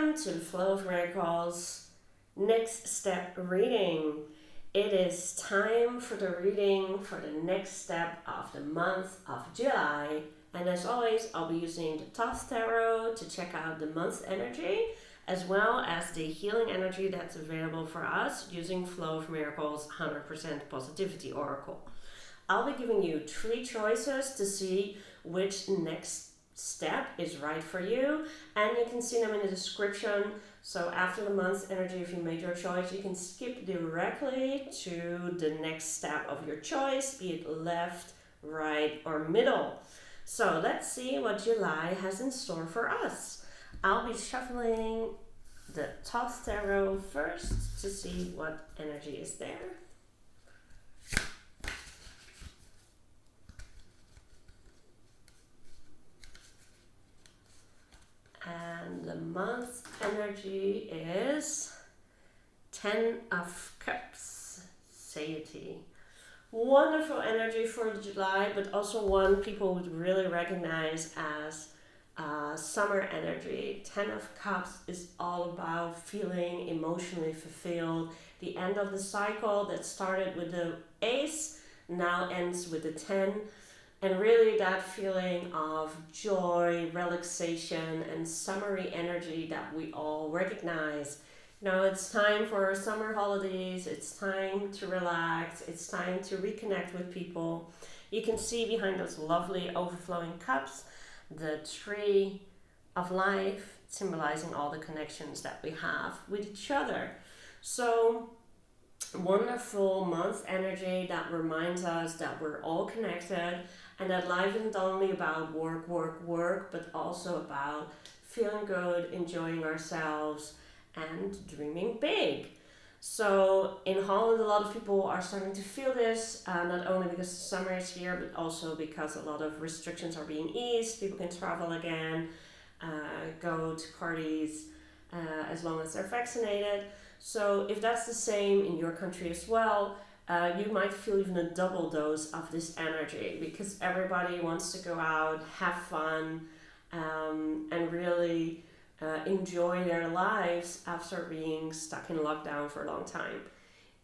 Welcome to the Flow of Miracles Next Step reading. It is time for the reading for the next step of the month of July. And as always, I'll be using the Thoth Tarot to check out the month's energy, as well as the healing energy that's available for us using Flow of Miracles 100% Positivity Oracle. I'll be giving you 3 choices to see which next step is right for you, and you can see them in the description. So after the month's energy, if you made your choice, you can skip directly to the next step of your choice, be it left, right, or middle. So let's see what July has in store for us. I'll be shuffling the Thoth Tarot first to see what energy is there. And the month's energy is 10 of Cups, Satiety. Wonderful energy for July, but also one people would really recognize as summer energy. 10 of Cups is all about feeling emotionally fulfilled. The end of the cycle that started with the Ace now ends with the 10. And really that feeling of joy, relaxation, and summery energy that we all recognize. Now it's time for summer holidays, it's time to relax, it's time to reconnect with people. You can see behind those lovely overflowing cups the tree of life, symbolizing all the connections that we have with each other. So wonderful month energy that reminds us that we're all connected and that life isn't only about work, but also about feeling good, enjoying ourselves, and dreaming big. So in Holland, a lot of people are starting to feel this, not only because the summer is here, but also because a lot of restrictions are being eased. People can travel again, go to parties, as long as they're vaccinated. So if that's the same in your country as well, you might feel even a double dose of this energy because everybody wants to go out, have fun, and really enjoy their lives after being stuck in lockdown for a long time.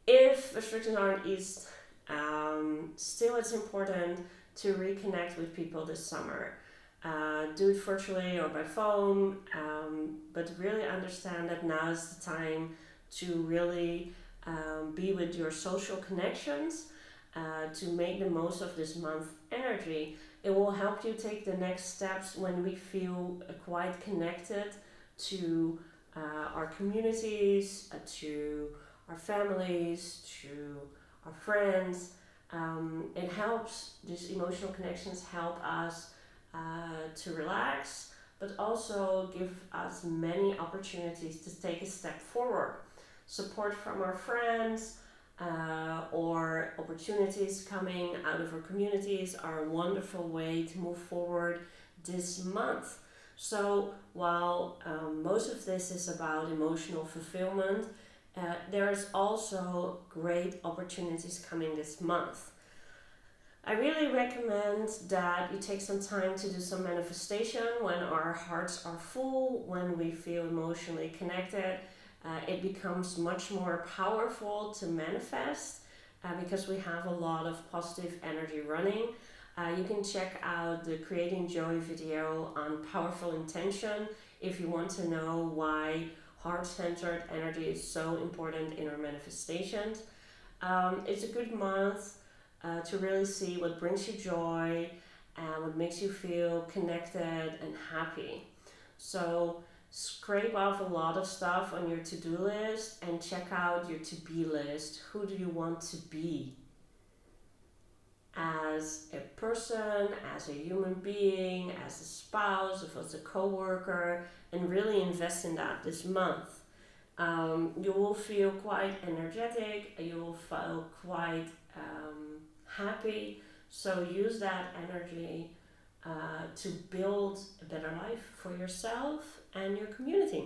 If restrictions aren't eased, still it's important to reconnect with people this summer. Do it virtually or by phone, but really understand that now is the time to really be with your social connections, to make the most of this month energy. It will help you take the next steps when we feel quite connected to our communities, to our families, to our friends. It helps, these emotional connections help us to relax, but also give us many opportunities to take a step forward. Support from our friends or opportunities coming out of our communities are a wonderful way to move forward this month. So while most of this is about emotional fulfillment, there's also great opportunities coming this month. I really recommend that you take some time to do some manifestation when our hearts are full, when we feel emotionally connected. It becomes much more powerful to manifest because we have a lot of positive energy running. You can check out the Creating Joy video on Powerful Intention if you want to know why heart-centered energy is so important in our manifestations. It's a good month to really see what brings you joy and what makes you feel connected and happy. So scrape off a lot of stuff on your to-do list and check out your to-be list. Who do you want to be as a person, as a human being, as a spouse, as a co-worker, and really invest in that this month. You will feel quite energetic, you will feel quite happy, so use that energy to build a better life for yourself and your community.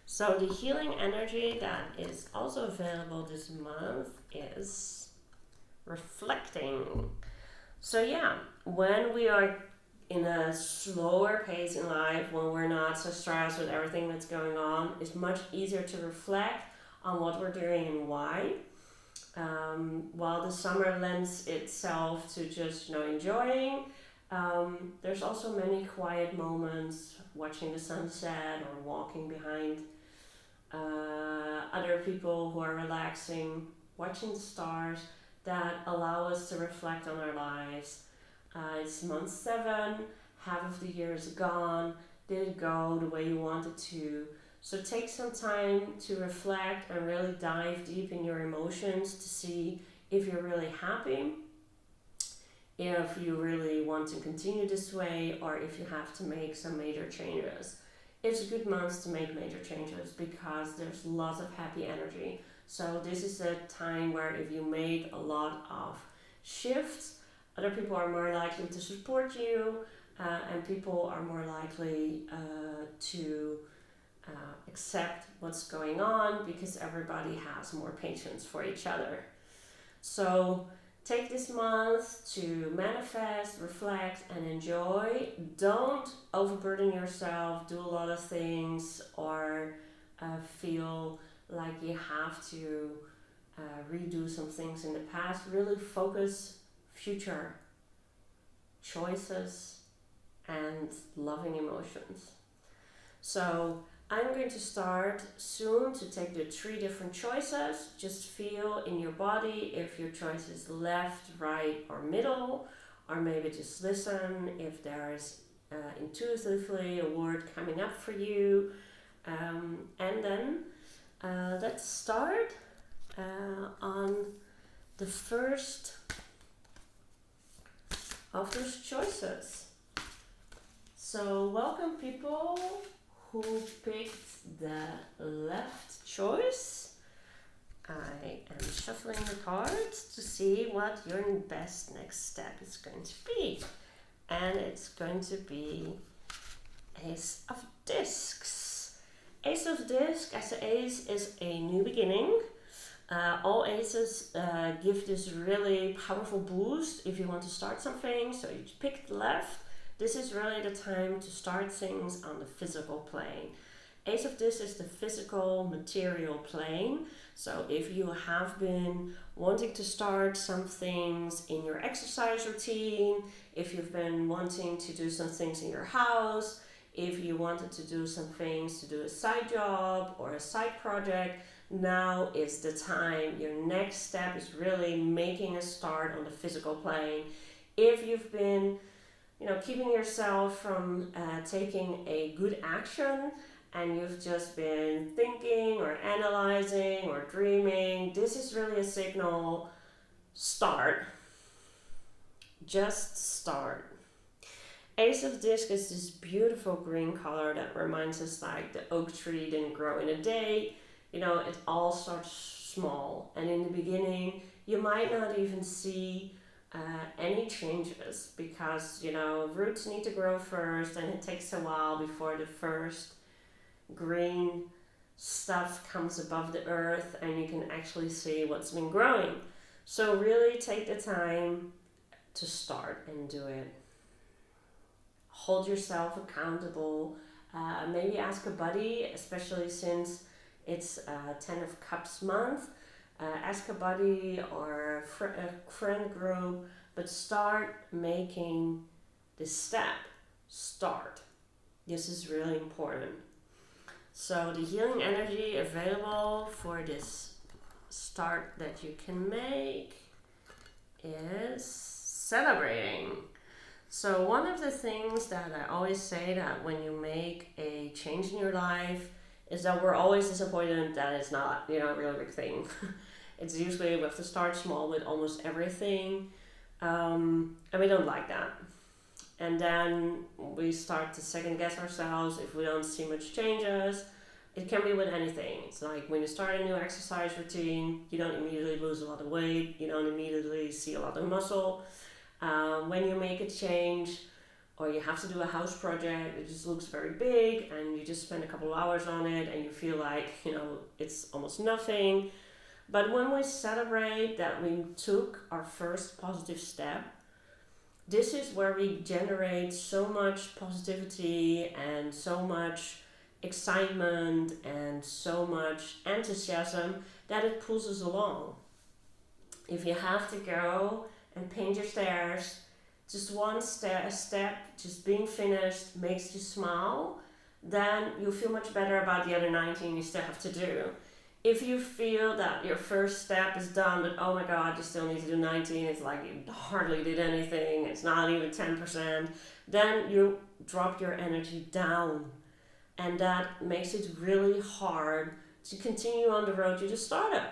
So the healing energy that is also available this month is reflecting. So yeah, when we are in a slower pace in life, when we're not so stressed with everything that's going on, it's much easier to reflect on what we're doing and why. While the summer lends itself to just enjoying, there's also many quiet moments, watching the sunset or walking behind other people who are relaxing, watching the stars, that allow us to reflect on our lives. It's month 7, half of the year is gone. Did it go the way you wanted to? So take some time to reflect and really dive deep in your emotions to see if you're really happy, if you really want to continue this way, or if you have to make some major changes. It's a good month to make major changes because there's lots of happy energy. So this is a time where if you made a lot of shifts, other people are more likely to support you, and people are more likely to accept what's going on because everybody has more patience for each other. So take this month to manifest, reflect, and enjoy. Don't overburden yourself, do a lot of things, or feel like you have to redo some things in the past. Really focus future choices and loving emotions. So I'm going to start soon to take the 3 different choices. Just feel in your body if your choice is left, right, or middle, or maybe just listen if there is intuitively a word coming up for you. And then let's start on the first of those choices. So welcome people who picked the left choice. I am shuffling the cards to see what your best next step is going to be. And it's going to be Ace of Discs. Ace of Discs, as an ace, is a new beginning. All aces give this really powerful boost if you want to start something. So you picked left. This is really the time to start things on the physical plane. Ace of Discs is the physical material plane. So if you have been wanting to start some things in your exercise routine, if you've been wanting to do some things in your house, if you wanted to do some things to do a side job or a side project, now is the time. Your next step is really making a start on the physical plane. If you've been keeping yourself from taking a good action and you've just been thinking or analyzing or dreaming, this is really a signal. Start. Just start. Ace of Discs is this beautiful green color that reminds us like the oak tree didn't grow in a day. It all starts small, and in the beginning you might not even see any changes because roots need to grow first, and it takes a while before the first green stuff comes above the earth and you can actually see what's been growing. So really take the time to start and do it. Hold yourself accountable. Maybe ask a buddy, especially since it's 10 of Cups month. Ask a buddy or a friend group, but start making this step. Start. This is really important. So the healing energy available for this start that you can make is celebrating. So one of the things that I always say that when you make a change in your life is that we're always disappointed that it's not, a really big thing. It's usually we have to start small with almost everything, and we don't like that. And then we start to second guess ourselves if we don't see much changes. It can be with anything. It's like when you start a new exercise routine, you don't immediately lose a lot of weight, you don't immediately see a lot of muscle. When you make a change or you have to do a house project, it just looks very big and you just spend a couple of hours on it and you feel like, it's almost nothing. But when we celebrate that we took our first positive step, This is where we generate so much positivity and so much excitement and so much enthusiasm that it pulls us along. If you have to go and paint your stairs, just one step, just being finished makes you smile, then you'll feel much better about the other 19 you still have to do. If you feel that your first step is done, but oh my god, you still need to do 19, it's like you hardly did anything, it's not even 10%, then you drop your energy down. And that makes it really hard to continue on the road you just started.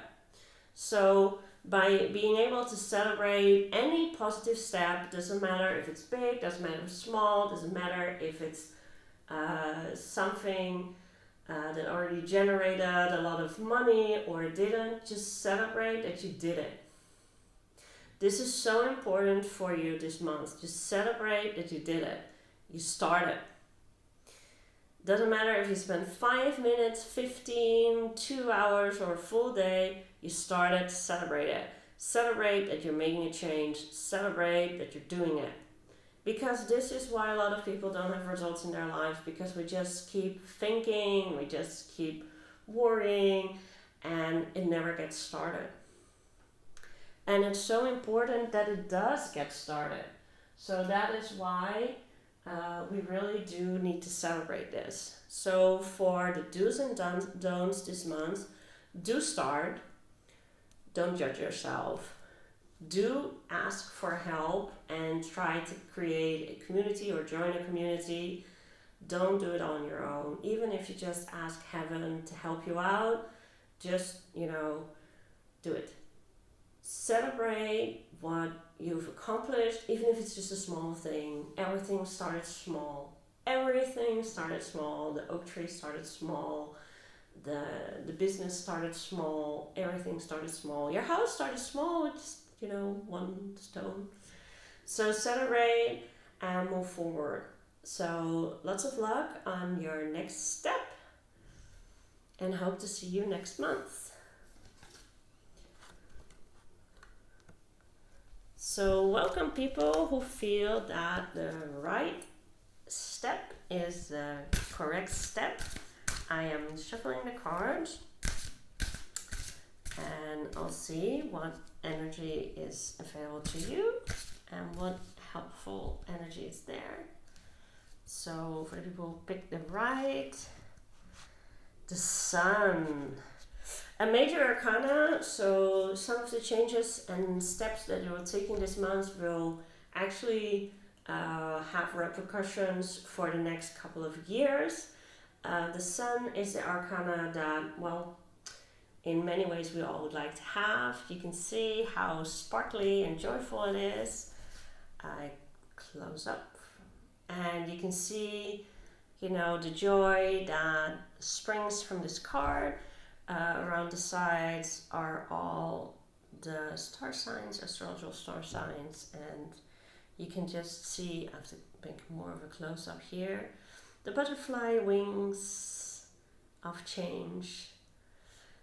So by being able to celebrate any positive step, doesn't matter if it's big, doesn't matter if it's small, doesn't matter if it's something that already generated a lot of money or didn't, just celebrate that you did it. This is so important for you this month. Just celebrate that you did it. You started. Doesn't matter if you spend 5 minutes, 15, 2 hours, or a full day, you started, celebrate it. Celebrate that you're making a change. Celebrate that you're doing it. Because this is why a lot of people don't have results in their lives, because we just keep thinking, we just keep worrying, and it never gets started. And it's so important that it does get started. So that is why we really do need to celebrate this. So for the do's and don'ts this month, do start, don't judge yourself. Do ask for help and try to create a community or join a community. Don't do it on your own. Even if you just ask heaven to help you out, just, do it. Celebrate what you've accomplished, even if it's just a small thing. Everything started small. The oak tree started small. The business started small. Everything started small. Your house started small with just, one stone. So celebrate and move forward. So lots of luck on your next step, and hope to see you next month. So welcome people who feel that the right step is the correct step. I am shuffling the cards and I'll see what energy is available to you and what helpful energy is there. So for the people who picked the right, the Sun. A major arcana, so some of the changes and steps that you're taking this month will actually have repercussions for the next couple of years. The Sun is the arcana that, in many ways we all would like to have. You can see how sparkly and joyful it is. I close up and you can see, the joy that springs from this card. Around the sides are all the star signs, astrological star signs, and you can just see, I have to make more of a close-up here, the butterfly wings of change.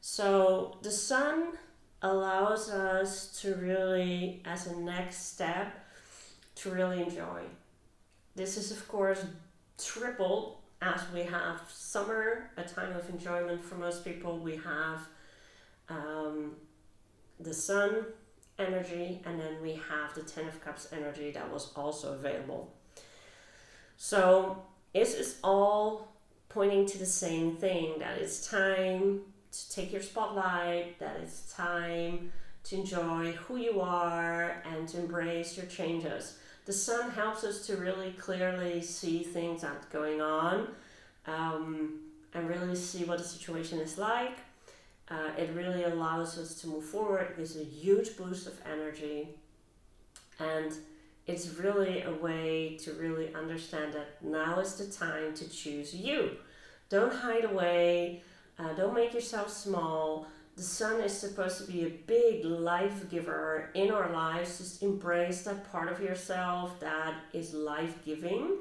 So the Sun allows us to really, as a next step, to really enjoy. This is of course tripled as we have summer, a time of enjoyment for most people. We have the Sun energy, and then we have the Ten of Cups energy that was also available. So this is all pointing to the same thing, that it's time to take your spotlight, that it's time to enjoy who you are and to embrace your changes. The Sun helps us to really clearly see things that's going on and really see what the situation is like. It really allows us to move forward. It gives a huge boost of energy, and it's really a way to really understand that now is the time to choose you. Don't hide away. Don't make yourself small. The Sun is supposed to be a big life giver in our lives. Just embrace that part of yourself that is life-giving,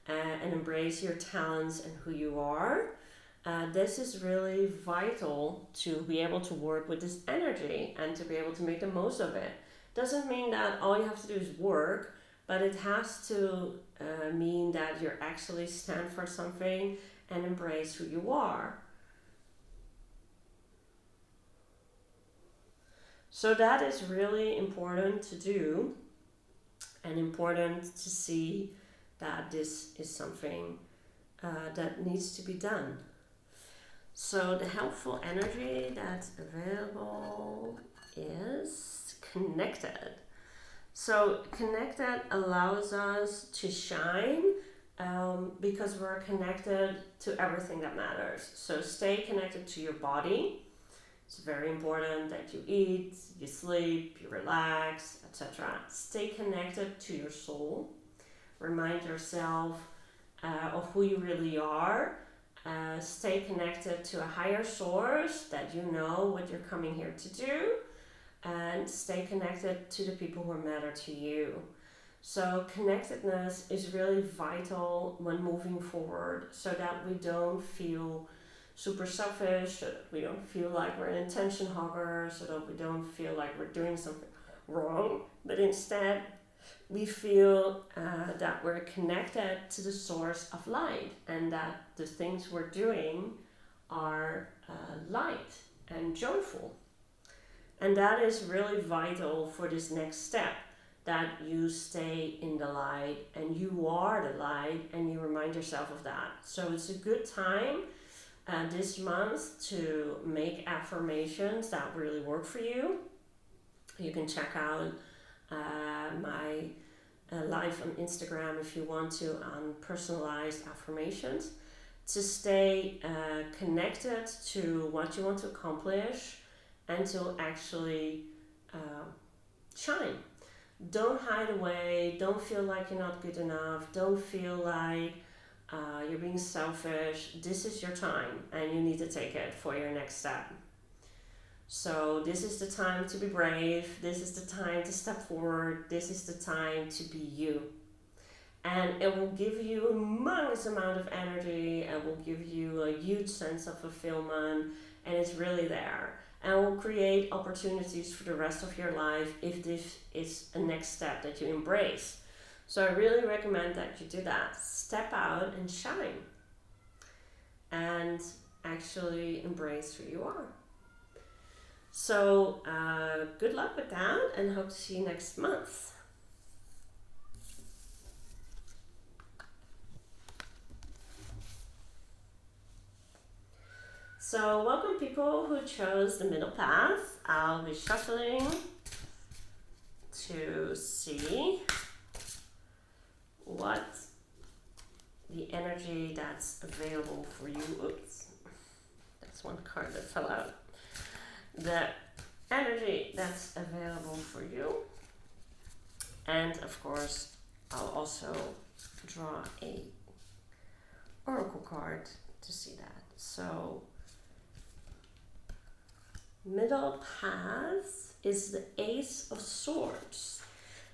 and embrace your talents and who you are. This is really vital to be able to work with this energy and to be able to make the most of it. Doesn't mean that all you have to do is work. but it has to mean that you actually stand for something and embrace who you are. So that is really important to do, and important to see that this is something that needs to be done. So the helpful energy that's available is connected. So connected allows us to shine because we're connected to everything that matters. So stay connected to your body. It's very important that you eat, you sleep, you relax, etc. Stay connected to your soul. Remind yourself of who you really are. Stay connected to a higher source that you know what you're coming here to do. And stay connected to the people who matter to you. So connectedness is really vital when moving forward, so that we don't feel super selfish, so that we don't feel like we're an attention hogger, so that we don't feel like we're doing something wrong, but instead we feel that we're connected to the source of light, and that the things we're doing are light and joyful. And that is really vital for this next step, that you stay in the light and you are the light, and you remind yourself of that. So it's a good time this month to make affirmations that really work for you. You can check out my live on Instagram if you want to, on personalized affirmations, to stay connected to what you want to accomplish and to actually shine. Don't hide away, don't feel like you're not good enough, don't feel like you're being selfish. This is your time and you need to take it for your next step. So this is the time to be brave, this is the time to step forward, this is the time to be you. And it will give you a humongous amount of energy, it will give you a huge sense of fulfillment, and it's really there. And will create opportunities for the rest of your life if this is a next step that you embrace. So I really recommend that you do that. Step out and shine. And actually embrace who you are. So good luck with that, and hope to see you next month. So welcome people who chose the middle path. I'll be shuffling to see what the energy that's available for you. Oops, that's one card that fell out. The energy that's available for you. And of course, I'll also draw a oracle card to see that. So middle path is the Ace of Swords.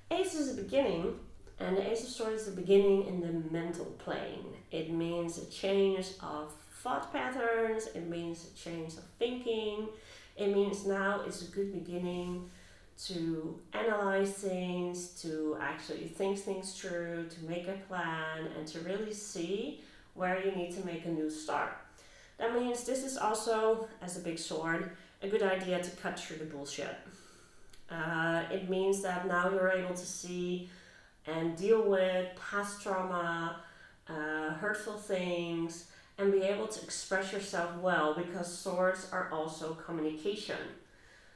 Ace is the beginning, and the Ace of Swords is the beginning in the mental plane. It means a change of thought patterns, it means a change of thinking, it means now is a good beginning to analyze things, to actually think things through, to make a plan, and to really see where you need to make a new start. That means this is also, as a big sword, a good idea to cut through the bullshit. It means that now you're able to see and deal with past trauma, hurtful things, and be able to express yourself well, because swords are also communication.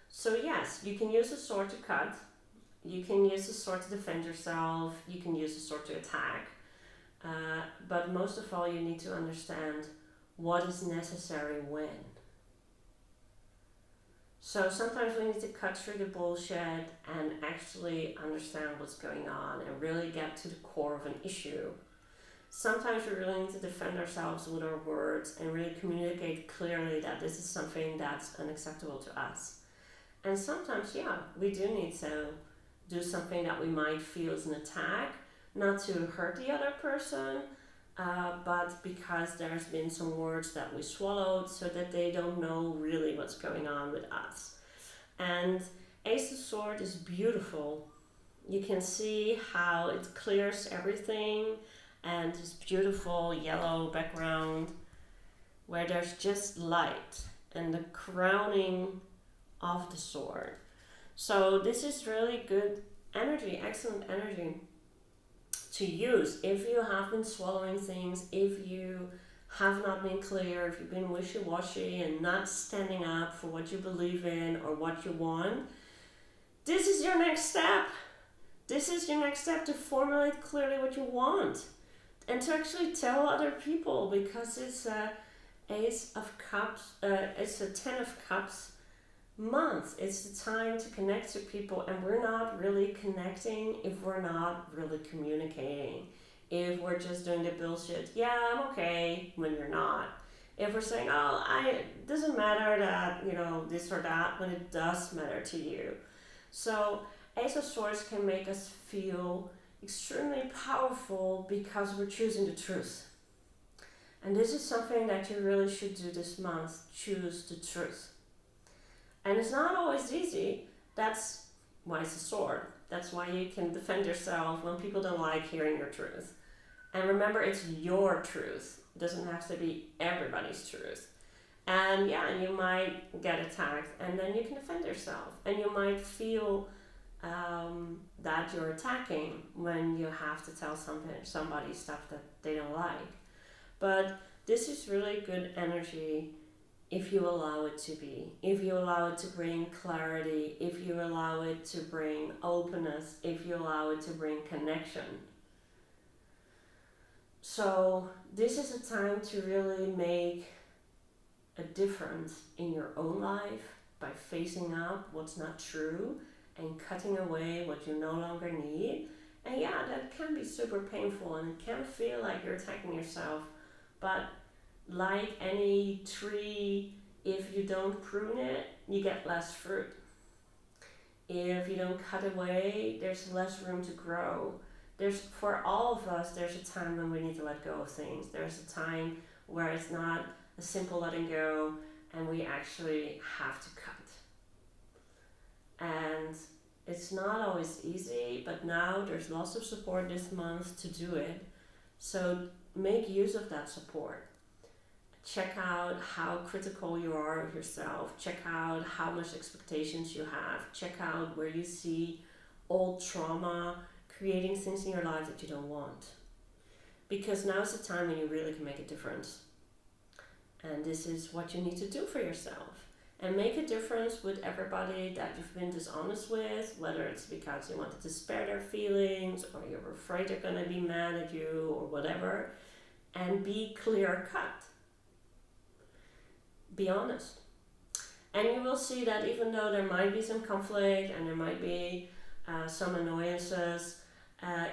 So yes, you can use a sword to cut, you can use a sword to defend yourself, you can use a sword to attack, but most of all you need to understand what is necessary when. So sometimes we need to cut through the bullshit and actually understand what's going on and really get to the core of an issue. Sometimes we really need to defend ourselves with our words and really communicate clearly that this is something that's unacceptable to us. And sometimes, yeah, we do need to do something that we might feel is an attack, not to hurt the other person, but because there's been some words that we swallowed so that they don't know really what's going on with us. And Ace of Swords is beautiful You can see how it clears everything, and this beautiful yellow background where there's just light and the crowning of the sword. So this is really good energy, excellent energy to use if you have been swallowing things, if you have not been clear, if you've been wishy-washy and not standing up for what you believe in or what you want. This is your next step. This is your next step to formulate clearly what you want and to actually tell other people, because it's a Ace of Cups, it's a 10 of Cups month. It's the time to connect to people, and we're not really connecting if we're not really communicating. If we're just doing the bullshit, yeah, I'm okay, when you're not. If we're saying, oh, it doesn't matter that, this or that, when it does matter to you. So Ace of Swords can make us feel extremely powerful because we're choosing the truth. And this is something that you really should do this month, choose the truth. And it's not always easy. That's why it's a sword. That's why you can defend yourself when people don't like hearing your truth. And remember, it's your truth. It doesn't have to be everybody's truth. And yeah, you might get attacked, and then you can defend yourself. And you might feel that you're attacking when you have to tell somebody stuff that they don't like. But this is really good energy if you allow it to be. If you allow it to bring clarity, if you allow it to bring openness, if you allow it to bring connection. So this is a time to really make a difference in your own life by facing up what's not true and cutting away what you no longer need. And yeah, that can be super painful and it can feel like you're attacking yourself. But like any tree, if you don't prune it, you get less fruit. If you don't cut away, there's less room to grow. For all of us, there's a time when we need to let go of things. There's a time where it's not a simple letting go and we actually have to cut. And it's not always easy, but now there's lots of support this month to do it. So make use of that support. Check out how critical you are of yourself. Check out how much expectations you have. Check out where you see old trauma creating things in your life that you don't want. Because now is the time when you really can make a difference. And this is what you need to do for yourself. And make a difference with everybody that you've been dishonest with, whether it's because you wanted to spare their feelings or you're afraid they're going to be mad at you or whatever. And be clear cut. Be honest. And you will see that even though there might be some conflict and there might be some annoyances,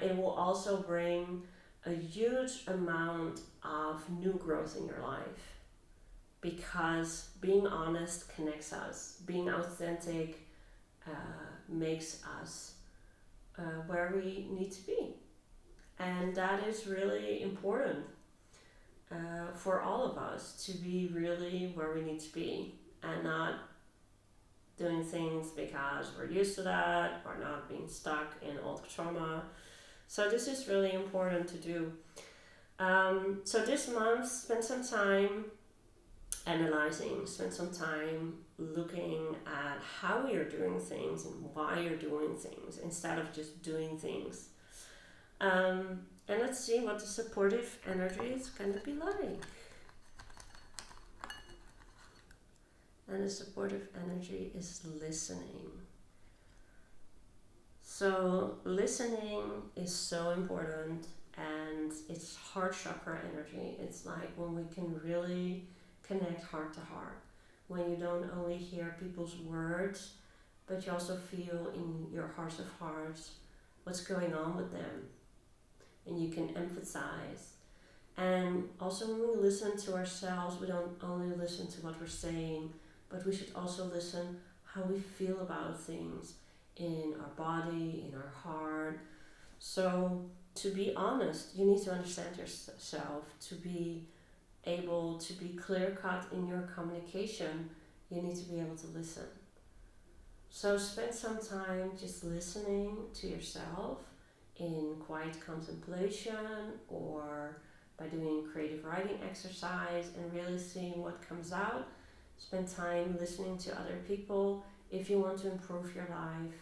it will also bring a huge amount of new growth in your life. Because being honest connects us. Being authentic makes us where we need to be. And that is really important for all of us, to be really where we need to be and not doing things because we're used to that or not being stuck in old trauma. So this is really important to do. So this month, spend some time analyzing, spend some time looking at how you're doing things and why you're doing things instead of just doing things. And let's see what the supportive energy is going to be like. And the supportive energy is listening. So listening is so important, and it's heart chakra energy. It's like when we can really connect heart to heart. When you don't only hear people's words, but you also feel in your heart of hearts what's going on with them. And you can empathize. And also when we listen to ourselves, we don't only listen to what we're saying, but we should also listen how we feel about things in our body, in our heart. So to be honest, you need to understand yourself. To be able to be clear-cut in your communication, you need to be able to listen. So spend some time just listening to yourself in quiet contemplation or by doing creative writing exercise and really seeing what comes out. Spend time listening to other people if you want to improve your life.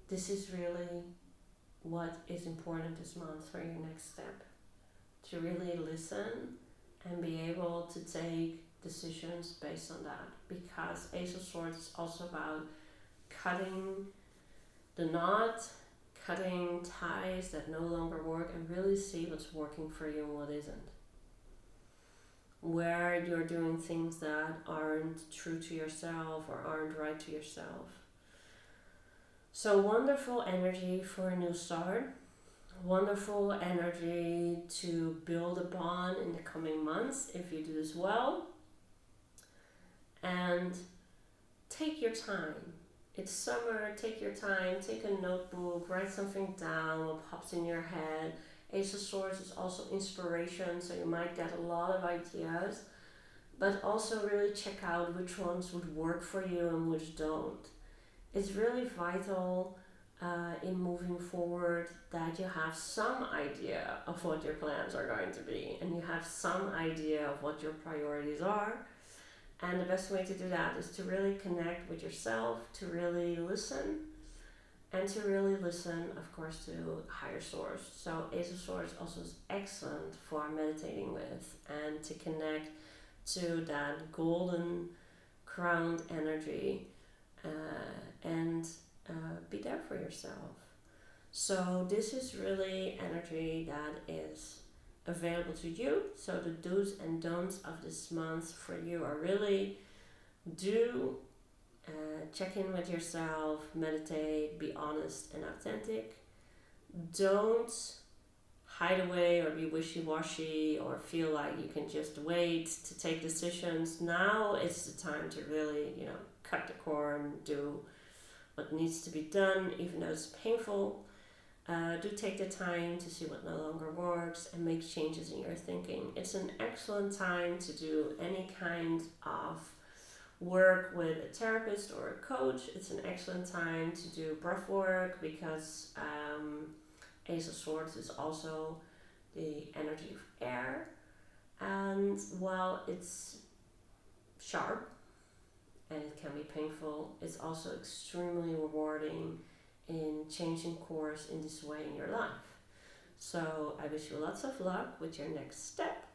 This is really what is important this month for your next step. To really listen and be able to take decisions based on that, because Ace of Swords is also about cutting the knot, cutting ties that no longer work, and really see what's working for you and what isn't. Where you're doing things that aren't true to yourself or aren't right to yourself. So wonderful energy for a new start. Wonderful energy to build upon in the coming months if you do this well. And take your time. It's summer, take your time, take a notebook, write something down, what pops in your head. Ace of Swords is also inspiration, so you might get a lot of ideas, but also really check out which ones would work for you and which don't. It's really vital in moving forward that you have some idea of what your plans are going to be, and you have some idea of what your priorities are. And the best way to do that is to really connect with yourself, to really listen, and to really listen, of course, to higher source. So Ace of Swords also is excellent for meditating with and to connect to that golden crowned energy and be there for yourself. So this is really energy that is available to you. So the do's and don'ts of this month for you are really do check in with yourself, meditate, be honest and authentic. Don't hide away or be wishy-washy or feel like you can just wait to take decisions. Now is the time to really, cut the cord, do what needs to be done, even though it's painful. Do take the time to see what no longer works and make changes in your thinking. It's an excellent time to do any kind of work with a therapist or a coach. It's an excellent time to do breath work because Ace of Swords is also the energy of air. And while it's sharp and it can be painful, it's also extremely rewarding in changing course in this way in your life. So I wish you lots of luck with your next step.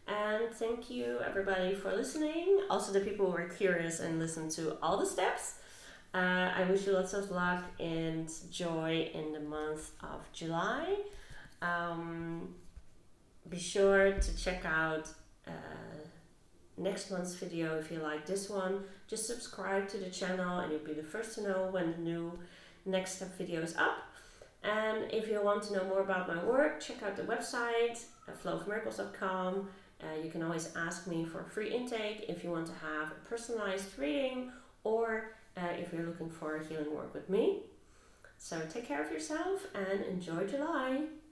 And thank you everybody for listening. Also the people who are curious and listen to all the steps. I wish you lots of luck and joy in the month of July. Be sure to check out next month's video if you like this one. Just subscribe to the channel and you'll be the first to know when the new next step video is up. And if you want to know more about my work, check out the website flowofmiracles.com. You can always ask me for a free intake if you want to have a personalized reading or if you're looking for healing work with me. So take care of yourself and enjoy July.